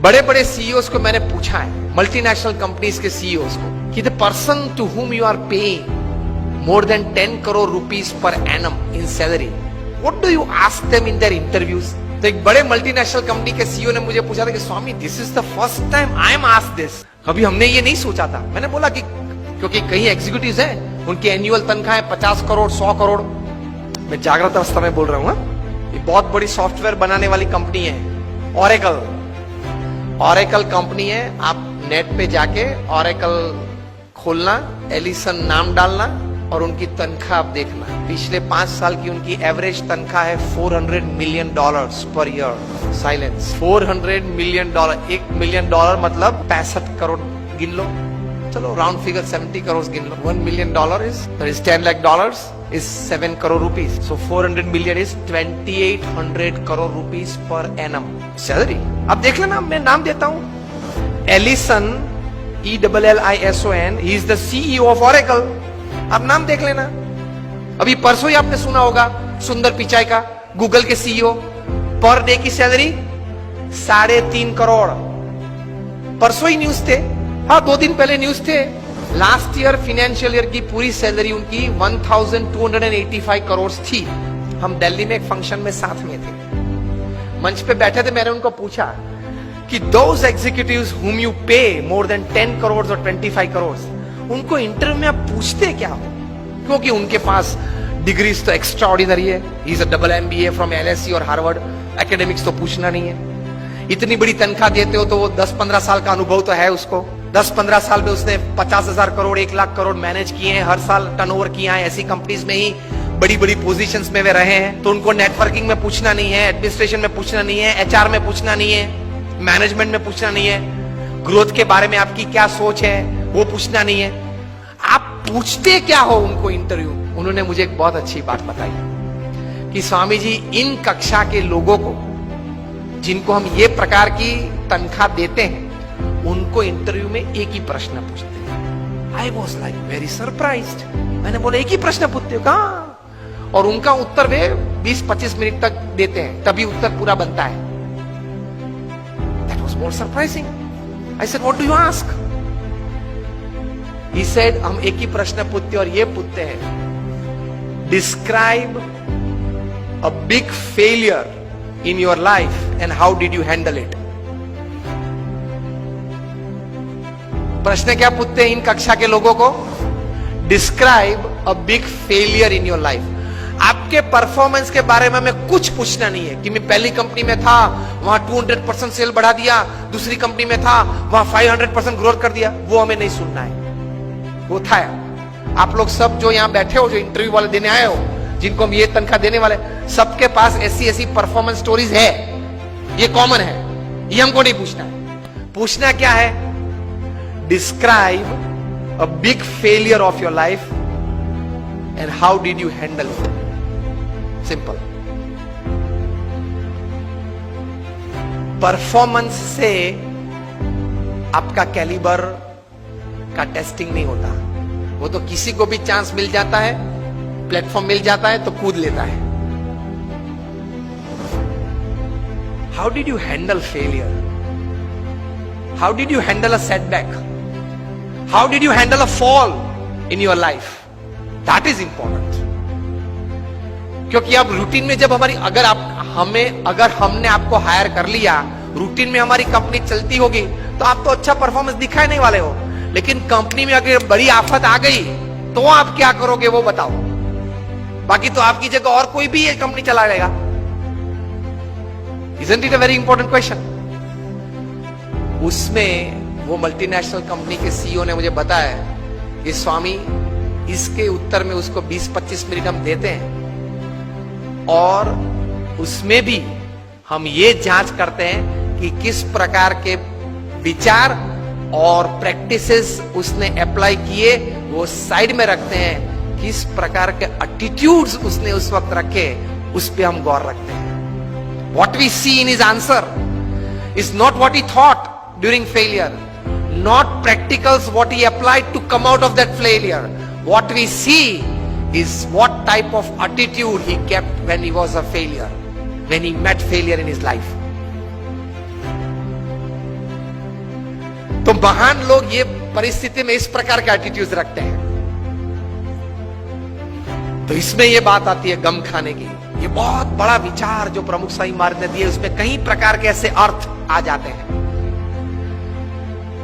बड़े बड़े सीईओज को मैंने पूछा है, मल्टीनेशनल कंपनीज के सीईओज को, कि the person to whom you are paying more than 10 crore rupees per annum in salary, what do you ask them in their interviews? तो एक बड़े मल्टीनेशनल कंपनी के सीईओ ने मुझे पूछा था कि Swami this is the first time I am asked this, कभी हमने ये नहीं सोचा था। मैंने बोला कि क्योंकि कई एग्जीक्यूटिव्स हैं, उनकी एनुअल तनख्वाह है 50 करोड़ 100 करोड़। मैं जागृत अवस्था में बोल रहा हूं। ये बहुत बड़ी सॉफ्टवेयर बनाने वाली कंपनी है, ऑरेकल कंपनी है। आप नेट पे जाके ऑरेकल खोलना, एलिसन नाम डालना और उनकी तनख्वाह आप देखना। पिछले 5 साल की उनकी एवरेज तनख्वाह है $400 million per year. Silence. $400 million, $1 million मतलब 65 करोड़ गिन लो, चलो राउंड फिगर 70 करोड़ गिन लो। $1 million is $10 lakh is 7 crore rupees. So 400 million is 2800 crore rupees per annum salary. अब देख लेना, मैं नाम देता हूं, Allison, ELLISON, he is the CEO of Oracle. अब नाम देख लेना। अभी परसों ही आपने सुना होगा सुंदर पिचाई का, गूगल के सीईओ, पर डे की सैलरी 3.5 करोड़। परसों ही न्यूज थे, हाँ 2 दिन पहले न्यूज थे। लास्ट ईयर फाइनेंशियल ईयर की पूरी सैलरी उनकी 1285 करोड़ थी। हम दिल्ली में एक फंक्शन में साथ में थे, मंच पे बैठे थे। मैंने उनको पूछा कि दोज एग्जीक्यूटिव्स हुम यू पे मोर देन 10 करोड़ और 25 करोड़, उनको इंटरव्यू में आप पूछते क्या हो? क्योंकि उनके पास डिग्रीज तो एक्स्ट्रा ऑर्डिनरी है। He is a double MBA from LSE और हार्वर्ड। एकेडमिक्स तो पूछना नहीं है। इतनी बड़ी तनख्वाह देते हो तो वो 10-15 साल का अनुभव तो है उसको। 10-15 साल में उसने 50,000 करोड़ 1 लाख करोड़ मैनेज किए हैं, हर साल टर्नओवर किया है। ऐसी कंपनीज में ही बड़ी बड़ी पोजीशंस में वे रहे हैं। तो उनको नेटवर्किंग में पूछना नहीं है, एडमिनिस्ट्रेशन में पूछना नहीं है, HR में पूछना नहीं है, मैनेजमेंट में पूछना नहीं है, ग्रोथ के बारे में आपकी क्या सोच है वो पूछना नहीं है। आप पूछते क्या हो उनको इंटरव्यू? उन्होंने मुझे एक बहुत अच्छी बात बताई कि स्वामी जी, इन कक्षा के लोगों को जिनको हम ये प्रकार की तनख्वाह देते हैं, उनको इंटरव्यू में एक ही प्रश्न पूछते हैं। I was like very surprised. मैंने बोला एक ही प्रश्न पूछते हो कहाँ? और उनका उत्तर वे 20-25 मिनट तक देते हैं, तभी उत्तर पूरा बनता है। That was more surprising. I said, what do you ask? He said, हम एक ही प्रश्न पूछते और ये पूछते हैं, describe a big failure in your life and how did you handle it? प्रश्न क्या पूछते हैं इन कक्षा के लोगों को? Describe a big failure in your life. आपके परफॉर्मेंस के बारे में हमें कुछ पूछना नहीं है कि मैं पहली कंपनी में था, वहां 200% सेल बढ़ा दिया, दूसरी कंपनी में था, वहां 500% ग्रोथ कर दिया। वो हमें नहीं सुनना है। वो था आप लोग सब जो यहां बैठे हो, जो इंटरव्यू वाले देने आए हो, जिनको हम ये तनख्वाह देने वाले, सबके पास ऐसी परफॉर्मेंस स्टोरीज है, ये कॉमन है, ये हमको नहीं पूछना है। पूछना क्या है? Describe a big failure of your life and how did you handle it? Simple. Performance से आपका कैलिबर का टेस्टिंग नहीं होता। वो तो किसी को भी चांस मिल जाता है, प्लेटफॉर्म मिल जाता है तो कूद लेता है। How did you handle failure? How did you handle a setback? How did you handle a fall in your life? That is important. क्योंकि अब रूटीन में जब हमारी अगर हमने आपको हायर कर लिया, रूटीन में हमारी कंपनी चलती होगी, तो आप तो अच्छा परफॉर्मेंस दिखाई नहीं वाले हो। लेकिन कंपनी में अगर बड़ी आफत आ गई तो आप क्या करोगे वो बताओ। बाकी तो आपकी जगह और कोई भी ये कंपनी चला लेगा। Isn't it a very important question? उसमें वो मल्टीनेशनल कंपनी के सीईओ ने मुझे बताया कि स्वामी, इसके उत्तर में उसको 20-25 मिनट हम देते हैं और उसमें भी हम ये जांच करते हैं कि किस प्रकार के विचार और प्रैक्टिसेस उसने अप्लाई किए, वो साइड में रखते हैं। किस प्रकार के एटीट्यूड्स उसने उस वक्त रखे, उस पे हम गौर रखते हैं। What we see in his answer is not what he thought during failure, not practicals what he applied to come out of that failure. What we see is what type of attitude he kept when he was a failure, when he met failure in his life. तो महान लोग ये परिस्थिति में इस प्रकार के attitude रखते हैं। तो इसमें ये बात आती है गम खाने की। ये बहुत बड़ा विचार जो प्रमुख स्वामी महाराज ने दिए, उसमें कई प्रकार के ऐसे अर्थ आ जाते हैं।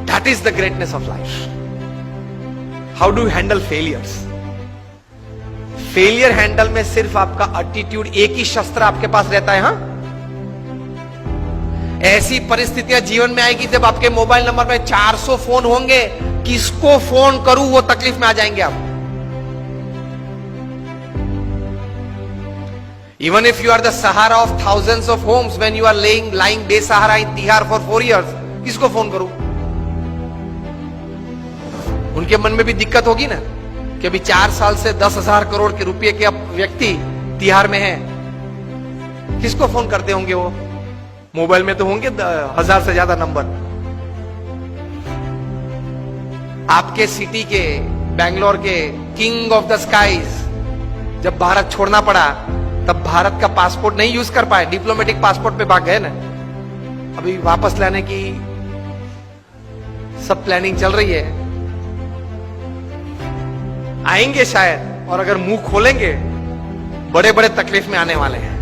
That is the greatness of life. How do handle failures? Failure handle में सिर्फ आपका एटीट्यूड, एक ही शस्त्र आपके पास रहता है। हां, ऐसी परिस्थितियां जीवन में आएगी जब आपके मोबाइल नंबर में 400 फोन होंगे, किसको फोन करूं वो तकलीफ में आ जाएंगे आप। Even if you are the Sahara of thousands of homes, when you are lying बेसहारा in Tihar for 4 years, किसको फोन करूं? उनके मन में भी दिक्कत होगी ना कि अभी 4 साल से 10,000 करोड़ के रुपए के व्यक्ति तिहाड़ में है, किसको फोन करते होंगे वो? मोबाइल में तो होंगे 1000 से ज्यादा नंबर। आपके सिटी के, बैंगलोर के किंग ऑफ द स्काईज जब भारत छोड़ना पड़ा, तब भारत का पासपोर्ट नहीं यूज कर पाए, डिप्लोमेटिक पासपोर्ट पे भाग गए ना। अभी वापस लाने की सब प्लानिंग चल रही है, आएंगे शायद, और अगर मुंह खोलेंगे बड़े बड़े तकलीफ में आने वाले हैं।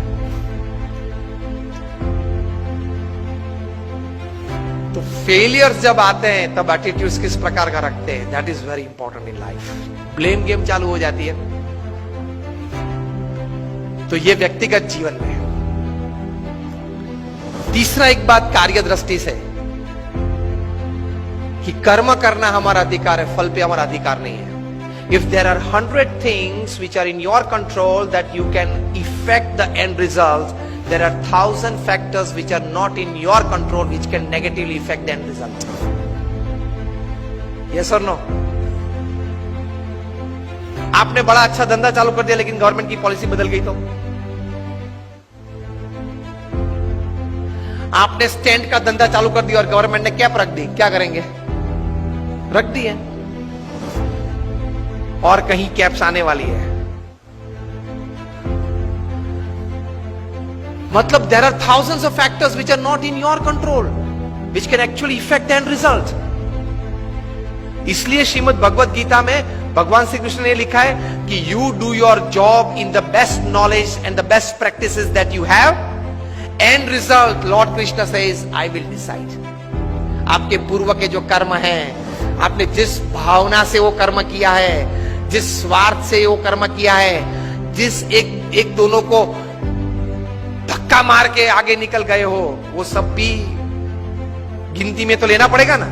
तो फेलियर्स जब आते हैं तब एटीट्यूड्स किस प्रकार का रखते हैं, that is very important in life. Blame game चालू हो जाती है। तो ये व्यक्तिगत जीवन में है। तीसरा एक बात कार्य दृष्टि से, कि कर्म करना हमारा अधिकार है, फल पे हमारा अधिकार नहीं है। If there are 100 things which are in your control that you can effect the end result, there are 1000 factors which are not in your control which can negatively effect the end result. Yes और no? आपने बड़ा अच्छा धंधा चालू कर दिया, लेकिन government की पॉलिसी बदल गई तो? आपने स्टैंड का धंधा चालू कर दिया और गवर्नमेंट ने कैप रख दी, क्या करेंगे? रख दी है, और कहीं कैप्स आने वाली है। मतलब there are thousands of factors which are not in your control which can actually effect the end result. इसलिए श्रीमद् भगवद गीता में भगवान श्री कृष्ण ने लिखा है कि you do your job in the best knowledge and the best practices that you have, and result Lord Krishna says I will decide. आपके पूर्व के जो कर्म हैं, आपने जिस भावना से वो कर्म किया है, जिस स्वार्थ से वो कर्म किया है, जिस एक दोनों को धक्का मार के आगे निकल गए हो, वो सब भी गिनती में तो लेना पड़ेगा ना।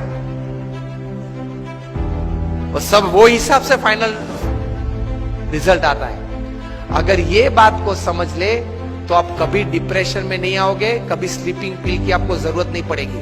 वो सब वो हिसाब से फाइनल रिजल्ट आता है। अगर ये बात को समझ ले तो आप कभी डिप्रेशन में नहीं आओगे, कभी स्लीपिंग पिल की आपको जरूरत नहीं पड़ेगी।